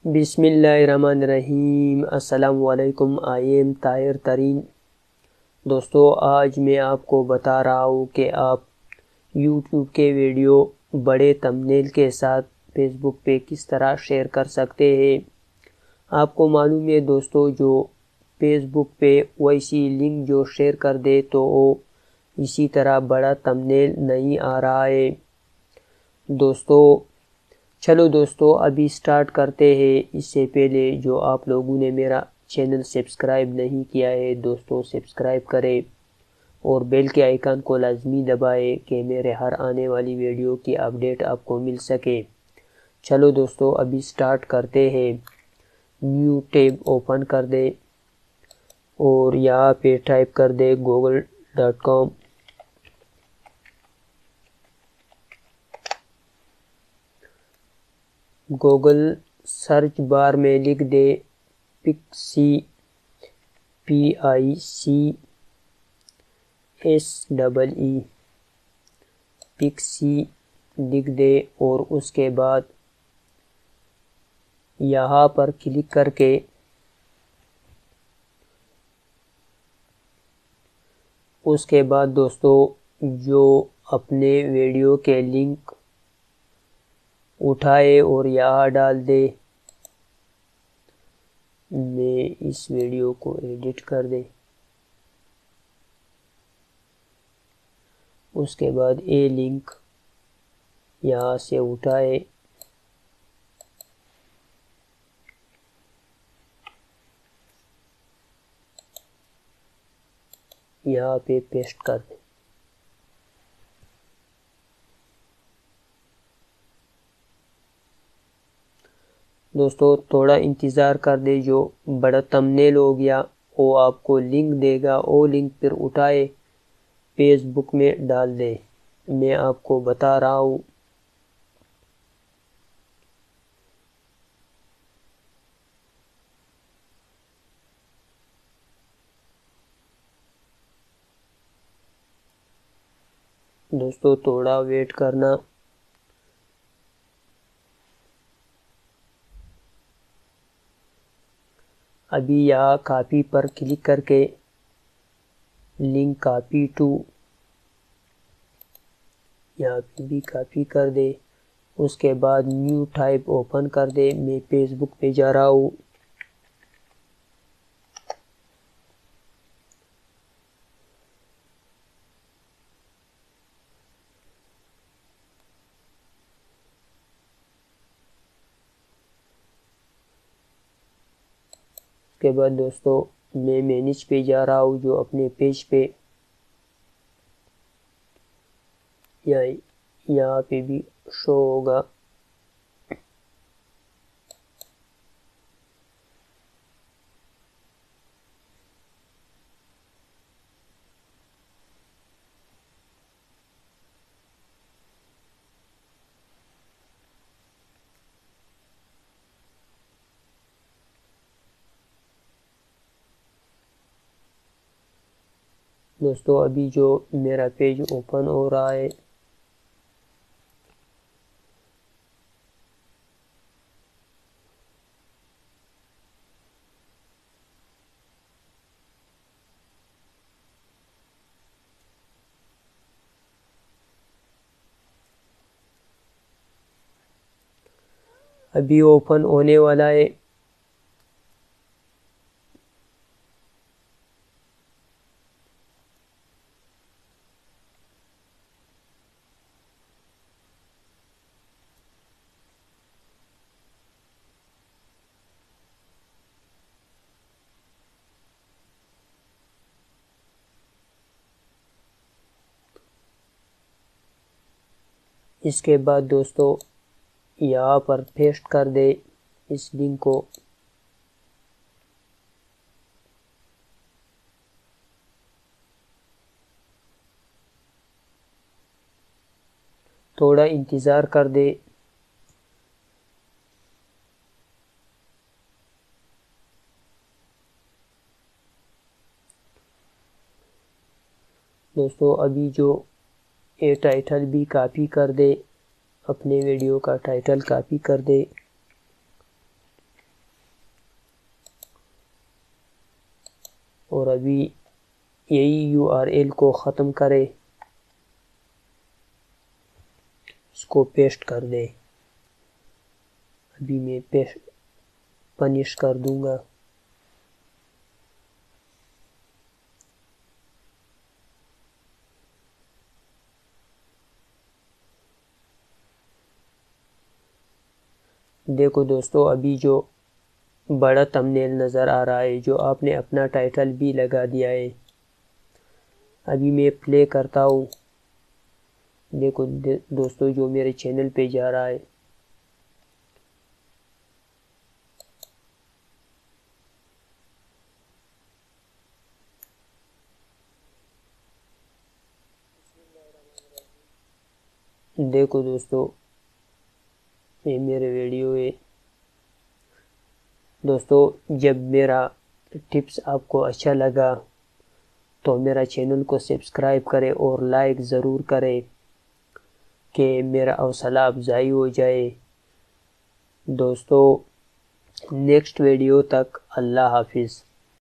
बिस्मिल्लाहिर्रहमानिर्रहीम। अस्सलाम वालेकुम। I am Tahir Tareen. दोस्तों, आज मैं आपको बता रहा हूँ कि आप यूट्यूब के वीडियो बड़े थंबनेल के साथ फेसबुक पे किस तरह शेयर कर सकते हैं। आपको मालूम है दोस्तों, जो फेसबुक पे वैसी लिंक जो शेयर कर दे तो वो इसी तरह बड़ा थंबनेल नहीं आ रहा है। चलो दोस्तों, अभी स्टार्ट करते हैं। इससे पहले जो आप लोगों ने मेरा चैनल सब्सक्राइब नहीं किया है दोस्तों, सब्सक्राइब करें और बेल के आइकन को लाजमी दबाएं कि मेरे हर आने वाली वीडियो की अपडेट आपको मिल सके। चलो दोस्तों, अभी स्टार्ट करते हैं। न्यू टैब ओपन कर दे और यहाँ पे टाइप कर दे google.com। गूगल सर्च बार में लिख दे पिक्सी, PICSEE, पिक्सी लिख दे और उसके बाद यहाँ पर क्लिक करके उसके बाद दोस्तों जो अपने वीडियो के लिंक उठाए और यहाँ डाल दे। मैं इस वीडियो को एडिट कर दे। उसके बाद ये लिंक यहाँ से उठाए, यहाँ पे पेस्ट कर दे। दोस्तों थोड़ा इंतज़ार कर दे। जो बड़ा थंबनेल हो गया वो आपको लिंक देगा, वो लिंक फिर उठाए फेसबुक में डाल दे। मैं आपको बता रहा हूँ। दोस्तों थोड़ा वेट करना। अभी यहाँ कॉपी पर क्लिक करके लिंक कॉपी टू, यहाँ पे भी कॉपी कर दे। उसके बाद न्यू टाइप ओपन कर दे। मैं फेसबुक पे जा रहा हूँ। उसके बाद दोस्तों मैं मैनेज पे जा रहा हूँ, जो अपने पेज पे यहाँ पे भी शो होगा। दोस्तों अभी जो मेरा पेज ओपन हो रहा है, अभी ओपन होने वाला है। इसके बाद दोस्तों यहाँ पर पेस्ट कर दे इस लिंक को। थोड़ा इंतज़ार कर दे। दोस्तों अभी जो ये टाइटल भी कॉपी कर दे, अपने वीडियो का टाइटल कॉपी कर दे। اور ابھی یہی URL کو ختم کرے، اس کو پیسٹ کر دے. ابھی میں پنش کر دوں گا. دیکھو دوستو، ابھی جو بڑا تمنیل نظر آ رہا ہے، جو آپ نے اپنا ٹائٹل بھی لگا دیا ہے. ابھی میں پلے کرتا ہوں. دیکھو دوستو، جو میرے چینل پہ جا رہا ہے. دیکھو دوستو، یہ میرے ویڈیو ہے. دوستو، جب میرا ٹپس آپ کو اچھا لگا تو میرا چینل کو سبسکرائب کرے اور لائک ضرور کرے کہ میرا حوصلہ افزائی ہو جائے. دوستو، نیکسٹ ویڈیو تک اللہ حافظ.